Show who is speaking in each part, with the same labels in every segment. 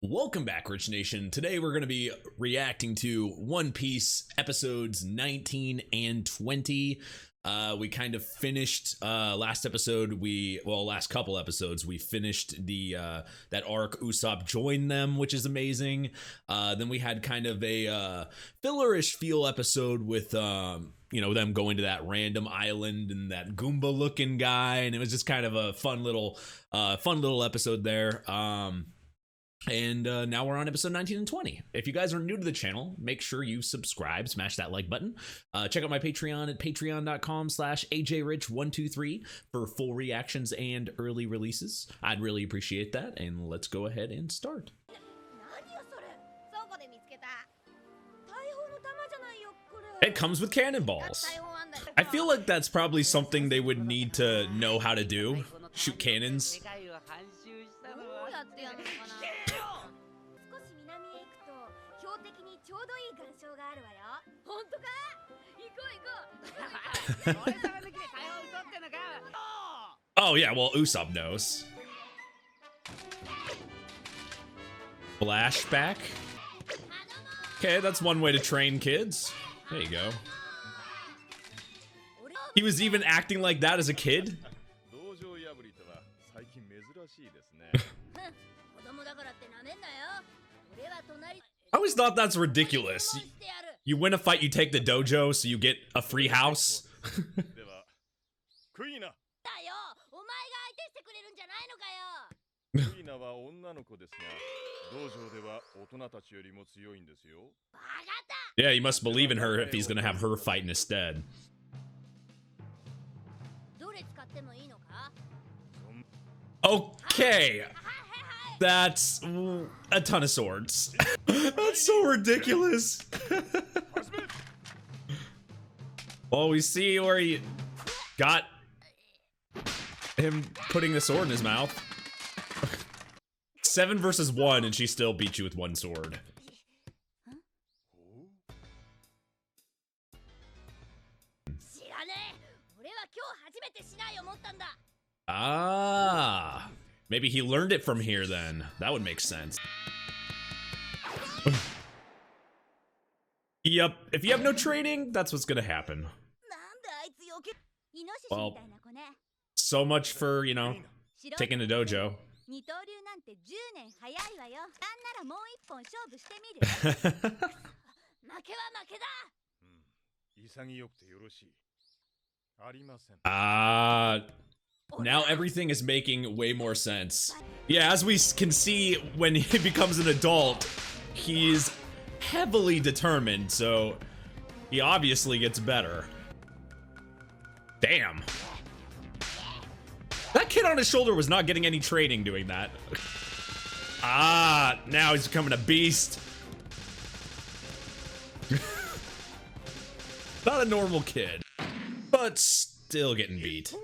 Speaker 1: Welcome back, Rich Nation. Today we're going to be reacting to One Piece episodes 19 and 20. We kind of finished last episode. Last couple episodes, we finished the that arc. Usopp joined them, which is amazing. Then we had kind of a fillerish feel episode with them going to that random island and that Goomba looking guy, and it was just kind of a fun little episode there. And now we're on episode 19 and 20. If you guys are new to the channel, make sure you subscribe, smash that like button. Check out my Patreon at patreon.com/ajrich123 for full reactions and early releases. I'd really appreciate that. And let's go ahead and start. It comes with cannonballs. I feel like that's probably something they would need to know how to do. Shoot cannons. Oh yeah, well Usopp knows. Flashback. Okay, that's one way to train kids. There you go. He was even acting like that as a kid. I always thought that's ridiculous. You win a fight, you take the dojo, so you get a free house. Yeah, you must believe in her if he's gonna have her fight instead. Okay. That's a ton of swords. That's so ridiculous. Well, we see where he got him putting the sword in his mouth. 7 versus 1, and she still beat you with one sword. Ah. Maybe he learned it from here then. That would make sense. Yep, if you have no training, that's what's gonna happen. Well, so much for, taking a dojo. Now everything is making way more sense. Yeah, as we can see, when he becomes an adult, he's heavily determined, so he obviously gets better. Damn. That kid on his shoulder was not getting any training doing that. Now he's becoming a beast. Not a normal kid, but still getting beat.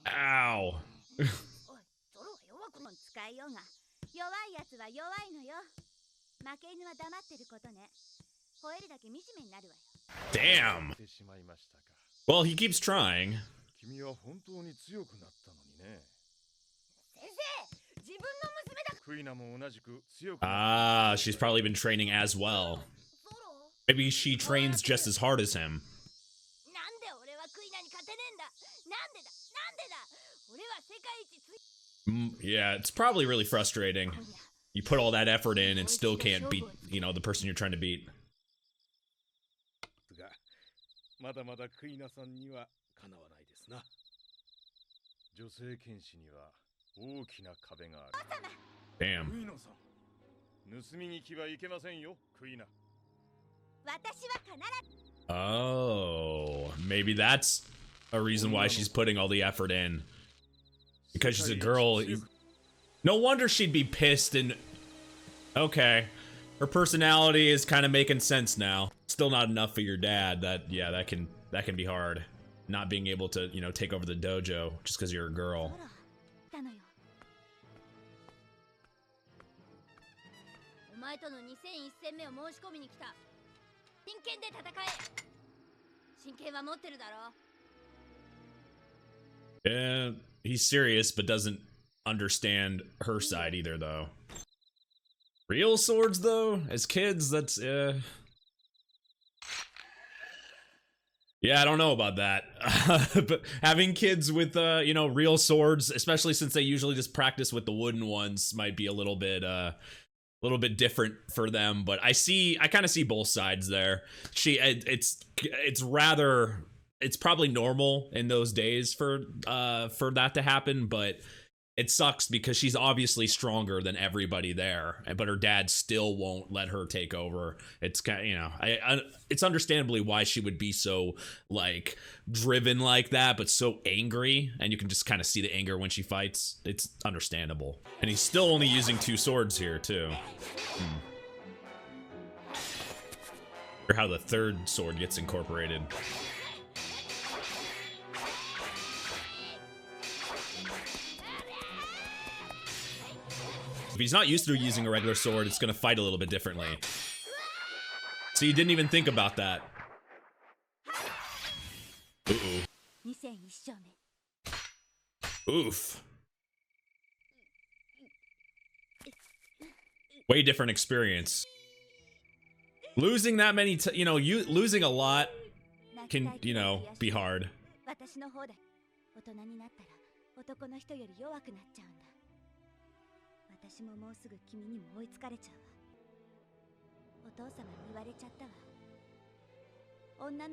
Speaker 1: Ow. Damn. Well, he keeps trying. She's probably been training as well. Maybe she trains just as hard as him. Yeah, it's probably really frustrating. You put all that effort in and still can't beat, the person you're trying to beat. Damn. Oh, maybe that's a reason why she's putting all the effort in. Because she's a girl. No wonder she'd be pissed and... Okay. Her personality is kind of making sense now. Still not enough for your dad. That can be hard. Not being able to, take over the dojo just because you're a girl. Yeah, he's serious, but doesn't understand her side either, though. Real swords, though, as kids, that's yeah, I don't know about that. But having kids with you know, real swords, especially since they usually just practice with the wooden ones, might be a little bit different for them. But I kind of see both sides there. It's probably normal in those days for that to happen, but it sucks because she's obviously stronger than everybody there, but her dad still won't let her take over. It's kind of, you know, it's understandably why she would be so like driven like that, but so angry, and you can just kind of see the anger when she fights. It's understandable. And he's still only using 2 swords here too. Or how the 3rd sword gets incorporated. If he's not used to using a regular sword, it's gonna fight a little bit differently. So you didn't even think about that. Uh-oh. Oof. Way different experience. Losing that many, you know, losing a lot can, you know, be hard.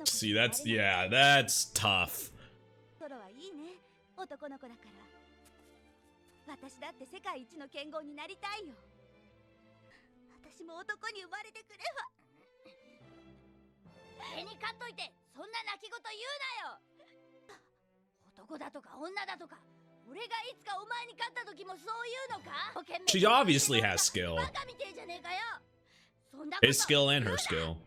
Speaker 1: See, yeah, that's tough. She obviously has skill. His skill and her skill.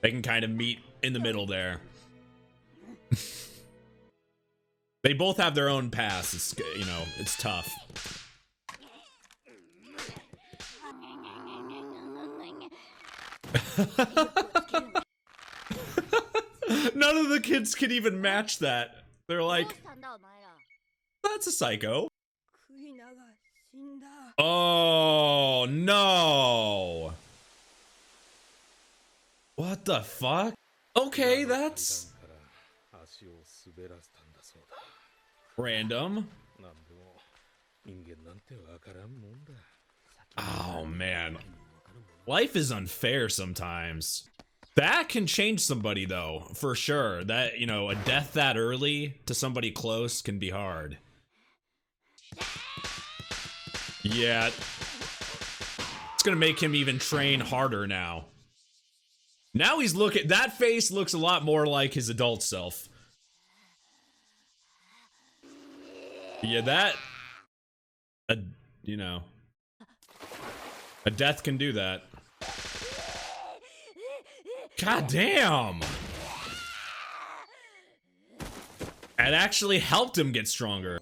Speaker 1: They can kind of meet in the middle there. They both have their own paths. It's, you know, it's tough. None of the kids can even match that. They're like, that's a psycho. Oh no. What the fuck? Okay, that's random. Oh man. Life is unfair sometimes. That can change somebody though, for sure. That, you know, a death that early to somebody close can be hard. Yeah. It's gonna make him even train harder now. Now he's looking, that face looks a lot more like his adult self. Yeah, that, you know, a death can do that. God damn! It actually helped him get stronger.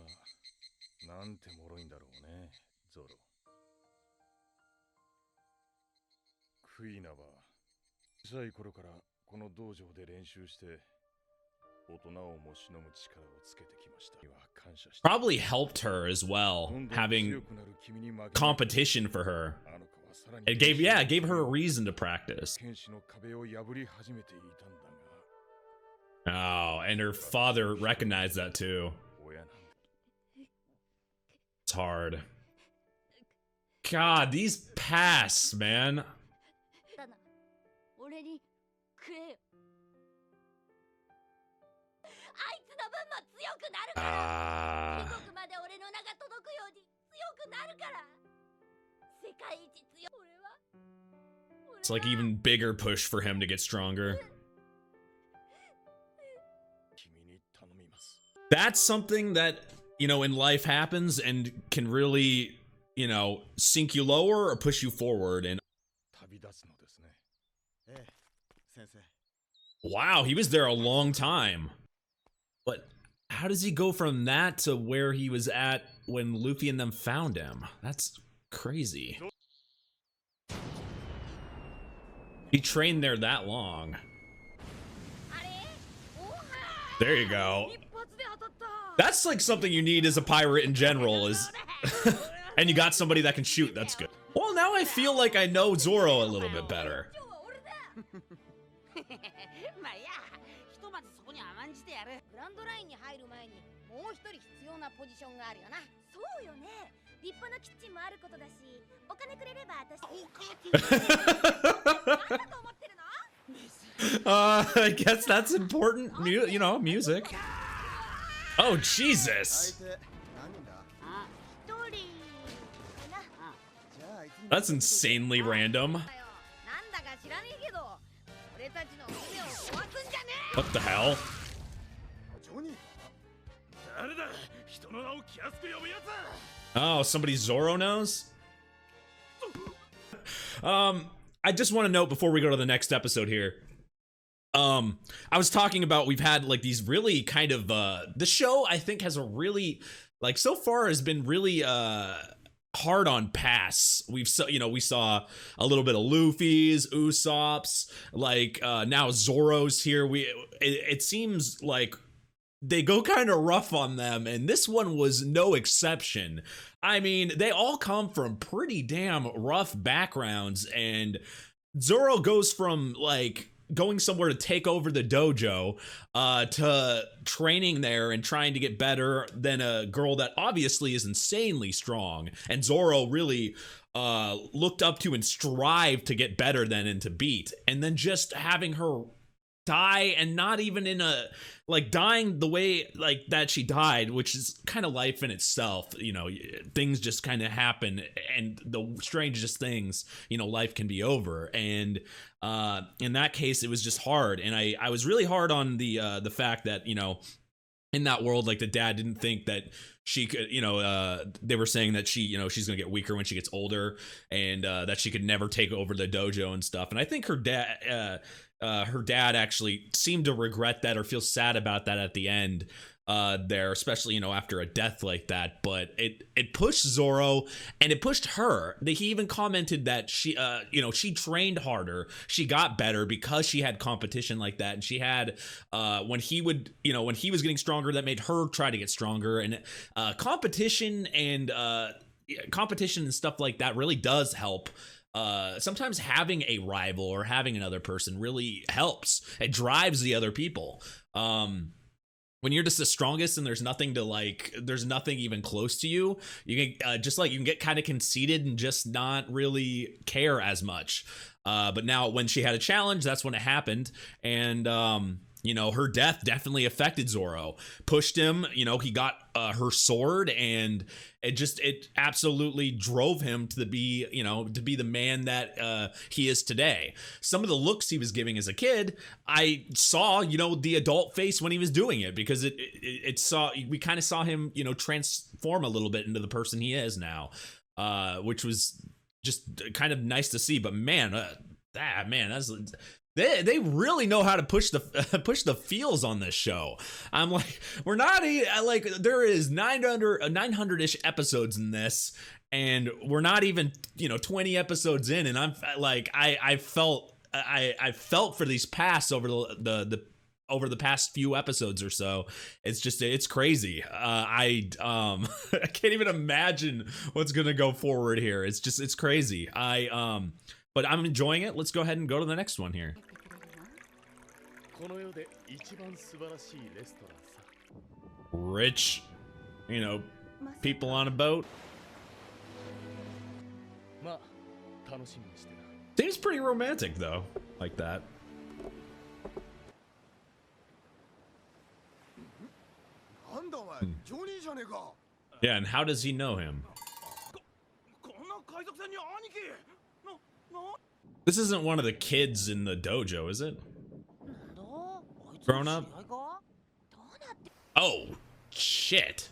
Speaker 1: Probably helped her as well, having competition for her. It gave her a reason to practice. Oh, and her father recognized that too. It's hard. God, these pass, man. It's like even bigger push for him to get stronger. That's something that, you know, in life happens and can really, you know, sink you lower or push you forward. And wow, he was there a long time. But how does he go from that to where he was at when Luffy and them found him? That's Crazy. He trained there that long. There you go. That's like something you need as a pirate in general is and you got somebody that can shoot. That's good. Well, now I feel like I know Zoro a little bit better. I guess that's important. You know, music. Oh, Jesus. That's insanely random. What the hell? Oh, somebody Zoro knows? I just want to note before we go to the next episode here. I was talking about we've had like these really kind of the show I think has a really like so far has been really hard on pass. We saw a little bit of Luffy's, Usopp's, like now Zoro's here. It seems like they go kind of rough on them, and this one was no exception. I mean, they all come from pretty damn rough backgrounds, and Zoro goes from like going somewhere to take over the dojo to training there and trying to get better than a girl that obviously is insanely strong, and Zoro really looked up to and strived to get better than and to beat, and then just having her die, and not even in a like dying the way like that she died, which is kind of life in itself. You know, things just kind of happen, and the strangest things, you know, life can be over. And in that case, it was just hard, and I was really hard on the fact that, you know, in that world, like the dad didn't think that she could, you know, they were saying that she, you know, she's gonna get weaker when she gets older, and that she could never take over the dojo and stuff. And I think her dad actually seemed to regret that or feel sad about that at the end there, especially, you know, after a death like that. But it pushed Zoro, and it pushed her. He even commented that she you know, she trained harder, she got better because she had competition like that, and she had when he was getting stronger, that made her try to get stronger. And competition and stuff like that really does help. Sometimes having a rival or having another person really helps. It drives the other people. When you're just the strongest and there's nothing even close to you, you can you can get kind of conceited and just not really care as much. But now when she had a challenge, that's when it happened. And you know, her death definitely affected Zoro, pushed him. You know, he got her sword, and it absolutely drove him to be the man that he is today. Some of the looks he was giving as a kid, I saw, you know, the adult face when he was doing it, because we kind of saw him, you know, transform a little bit into the person he is now, which was just kind of nice to see. But man, They really know how to push the feels on this show. I'm like, we're not like, there is 900-ish episodes in this, and we're not even, you know, 20 episodes in, and I'm like, I felt for these past over the past few episodes or so. It's crazy. I can't even imagine what's gonna go forward here. It's crazy. But I'm enjoying it. Let's go ahead and go to the next one here. Rich, you know, people on a boat. Seems pretty romantic though, like that. Yeah, and how does he know him? This isn't one of the kids in the dojo, is it? Grown up? Oh, shit.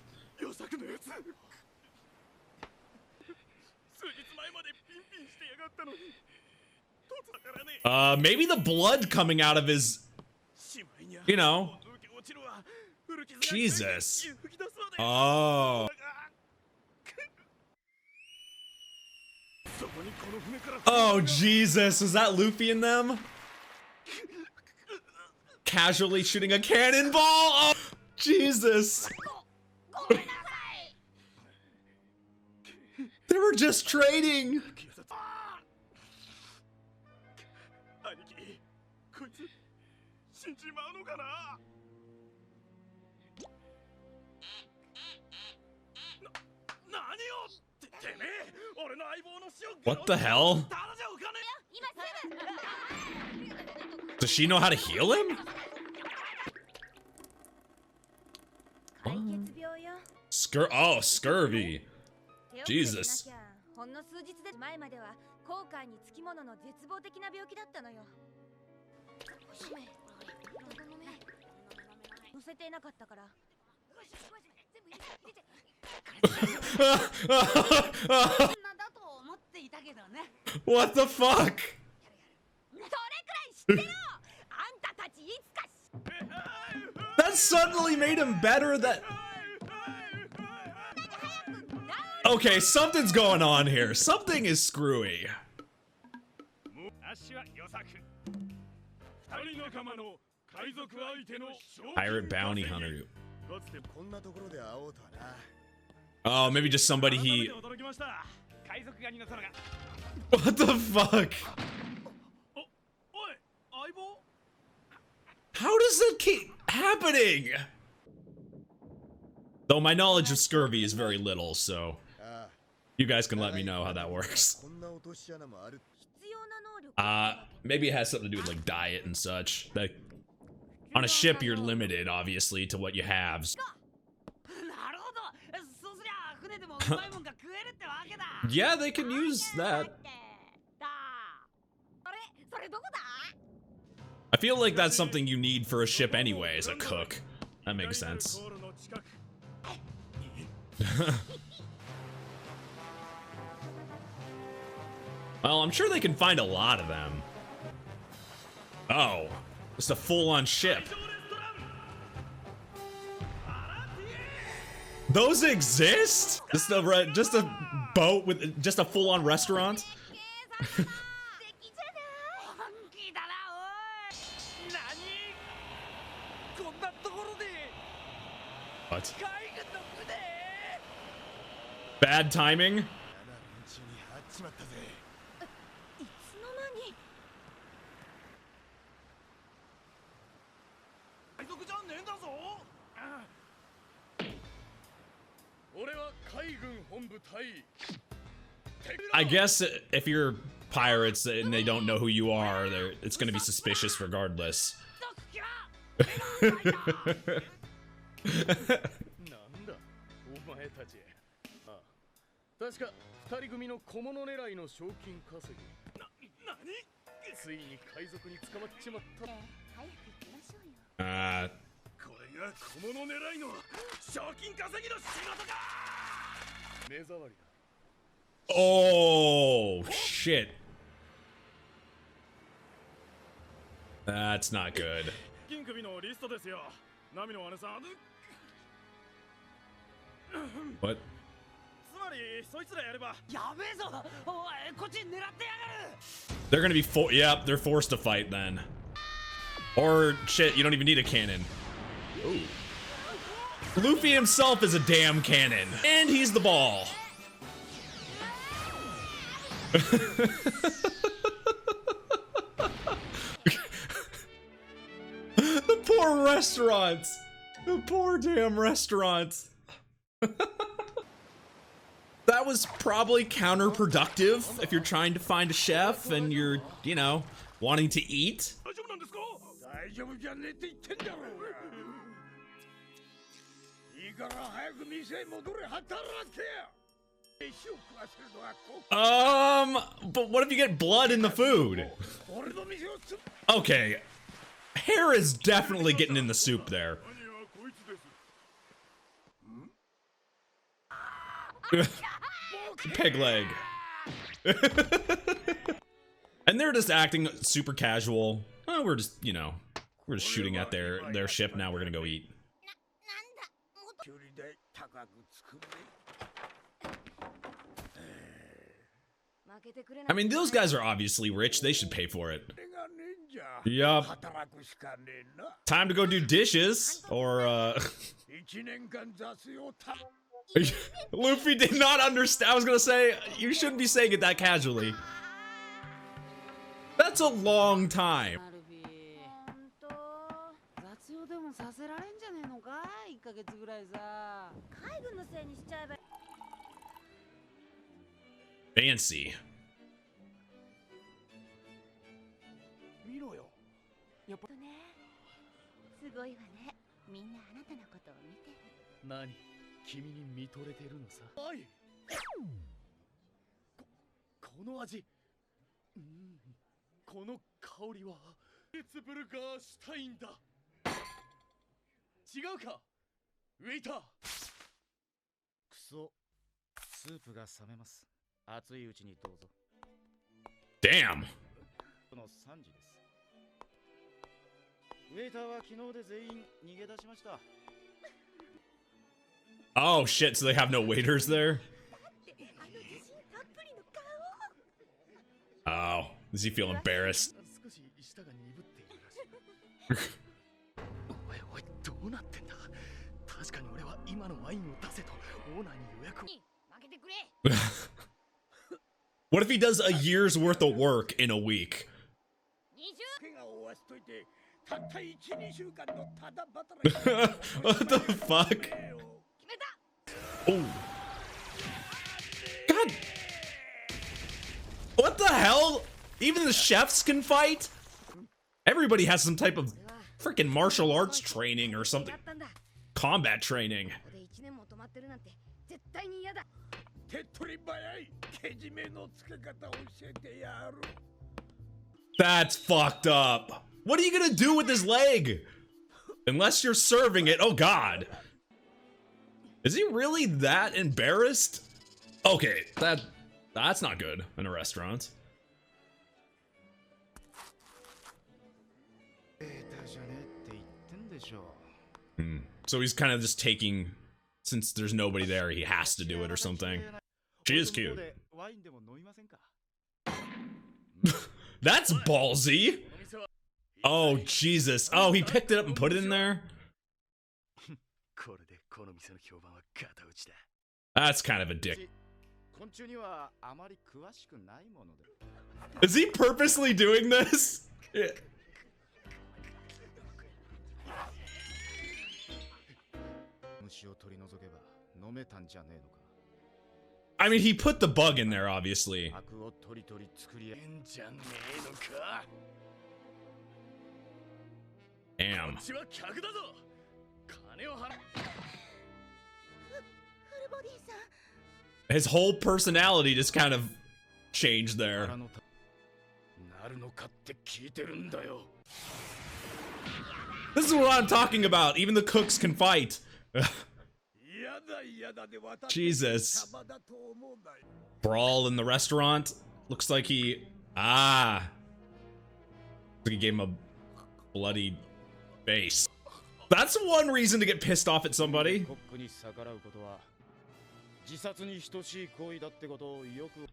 Speaker 1: Maybe the blood coming out of his, you know. Jesus. Oh. Oh, Jesus. Was that Luffy in them? Casually shooting a cannonball? Oh, Jesus. They were just trading. What the hell? Does she know how to heal him? Oh, scurvy. Jesus. What the fuck? That suddenly made him better. That okay, something's going on here. Something is screwy. Pirate bounty hunter. Oh, maybe just somebody he... What the fuck? How does that keep happening? Though my knowledge of scurvy is very little, so you guys can let me know how that works. Maybe it has something to do with like diet and such. Like on a ship, you're limited, obviously, to what you have. Yeah, they can use that. I feel like that's something you need for a ship anyway, as a cook. That makes sense. Well, I'm sure they can find a lot of them. Oh, just a full-on ship. Those exist? Just a boat with just a full-on restaurant? What? Bad timing? I guess if you're pirates and they don't know who you are, it's gonna be suspicious regardless. Oh, shit. That's not good. What? They're gonna be yep, they're forced to fight then. Or shit, you don't even need a cannon. Ooh. Luffy himself is a damn cannon. And he's the ball. The poor restaurants. The poor damn restaurants. That was probably counterproductive if you're trying to find a chef and you're, you know, wanting to eat. But what if you get blood in the food? Okay. Hair is definitely getting in the soup there. Peg leg. And they're just acting super casual. Oh, we're just, you know, we're just shooting at their ship. Now we're gonna go eat. I mean, those guys are obviously rich. They should pay for it. Yup. Time to go do dishes, or Luffy did not understand. I was gonna say, you shouldn't be saying it that casually. That's a long time. Fancy. Damn. Oh shit, so they have no waiters there? Oh, does he feel embarrassed? What if he does a year's worth of work in a week? What the fuck? Oh. God. What the hell? Even the chefs can fight? Everybody has some type of freaking martial arts training or something. Combat training. That's fucked up. What are you gonna do with his leg? Unless you're serving it. Oh god. Is he really that embarrassed? Okay, that's not good in a restaurant. So he's kind of just taking, since there's nobody there, he has to do it or something. She is cute. That's ballsy. Oh, Jesus. Oh, he picked it up and put it in there? That's kind of a dick. Is he purposely doing this? Yeah. I mean, he put the bug in there, obviously. Damn. His whole personality just kind of changed there. This is what I'm talking about. Even the cooks can fight. Jesus. Brawl in the restaurant. Looks like he... Ah. Looks like he gave him a bloody face. That's one reason to get pissed off at somebody.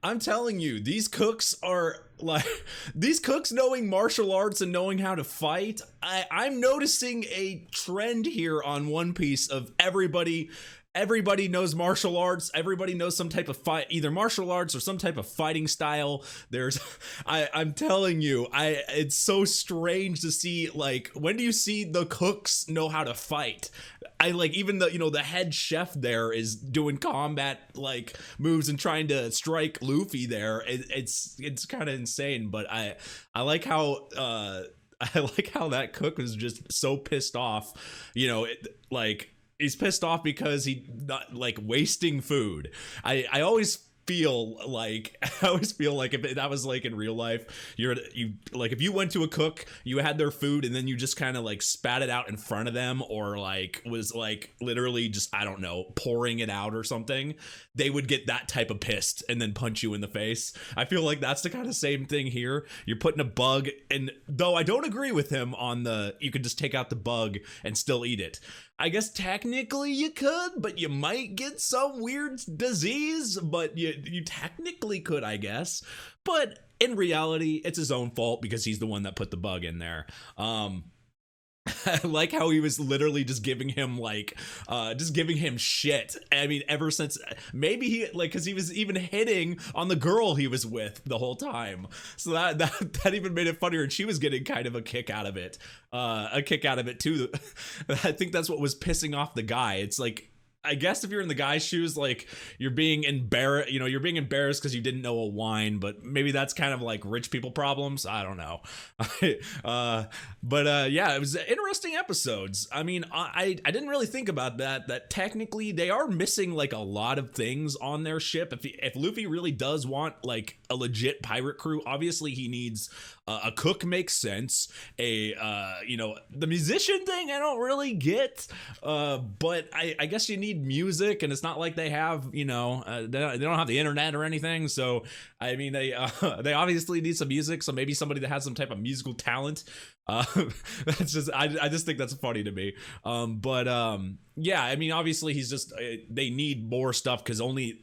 Speaker 1: I'm telling you, these cooks are like, these cooks knowing martial arts and knowing how to fight. I'm noticing a trend here on One Piece of everybody knows martial arts. Everybody knows some type of fight, either martial arts or some type of fighting style. There's, I'm telling you, it's so strange to see, like, when do you see the cooks know how to fight? I like, even the, you know, the head chef there is doing combat like moves and trying to strike Luffy there. It's kind of insane, but I like how I like how that cook was just so pissed off, you know, like he's pissed off because he not like wasting food. I always feel like if that was like in real life, you like, if you went to a cook, you had their food and then you just kind of like spat it out in front of them, or like was like literally just, I don't know, pouring it out or something, they would get that type of pissed and then punch you in the face. I feel like that's the kind of same thing here. You're putting a bug, and though I don't agree with him on the, you could just take out the bug and still eat it. I guess technically you could, but you might get some weird disease, but you technically could, I guess. But in reality, it's his own fault because he's the one that put the bug in there. I like how he was literally just giving him shit. I mean, ever since maybe he because he was even hitting on the girl he was with the whole time. So that even made it funnier, and she was getting kind of a kick out of it. Too. I think that's what was pissing off the guy. It's like, I guess if you're in the guy's shoes, like you're being embarrassed, you're being embarrassed because you didn't know a wine, but maybe that's kind of like rich people problems. I don't know. But yeah, it was interesting episodes. I mean, I didn't really think about that technically they are missing like a lot of things on their ship. If Luffy really does want like a legit pirate crew, obviously he needs a cook, makes sense. The musician thing I don't really get, but I guess you need music, and it's not like they have, they don't have the internet or anything. So I mean, they obviously need some music. So maybe somebody that has some type of musical talent. That's just I just think that's funny to me. Yeah, I mean, obviously he's just they need more stuff because only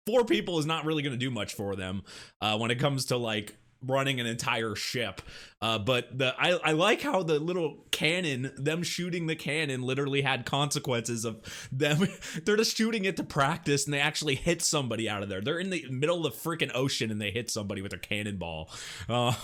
Speaker 1: 4 people is not really going to do much for them when it comes to like running an entire ship. But I like how the little cannon, them shooting the cannon, literally had consequences of them. They're just shooting it to practice, and they actually hit somebody out of there. They're in the middle of the freaking ocean, and they hit somebody with a cannonball. I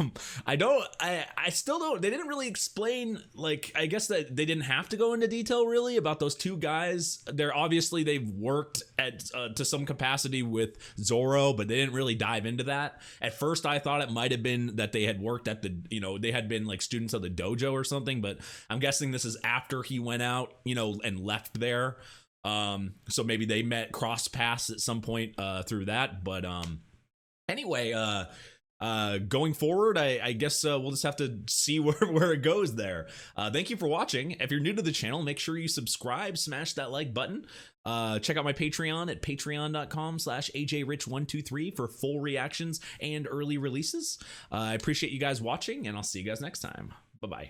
Speaker 1: still don't. They didn't really explain. Like, I guess that they didn't have to go into detail really about those 2 guys. They've worked at to some capacity with Zoro, but they didn't really dive into that. At first, I thought it might have been that they had worked at they had been like students of the dojo or something, but I'm guessing this is after he went out, and left there. So maybe they met cross paths at some point through that. But anyway, going forward, I guess we'll just have to see where it goes there. Thank you for watching. If you're new to the channel, make sure you subscribe, smash that like button. Check out my Patreon at patreon.com/ajrich123 for full reactions and early releases. I appreciate you guys watching, and I'll see you guys next time. Bye-bye.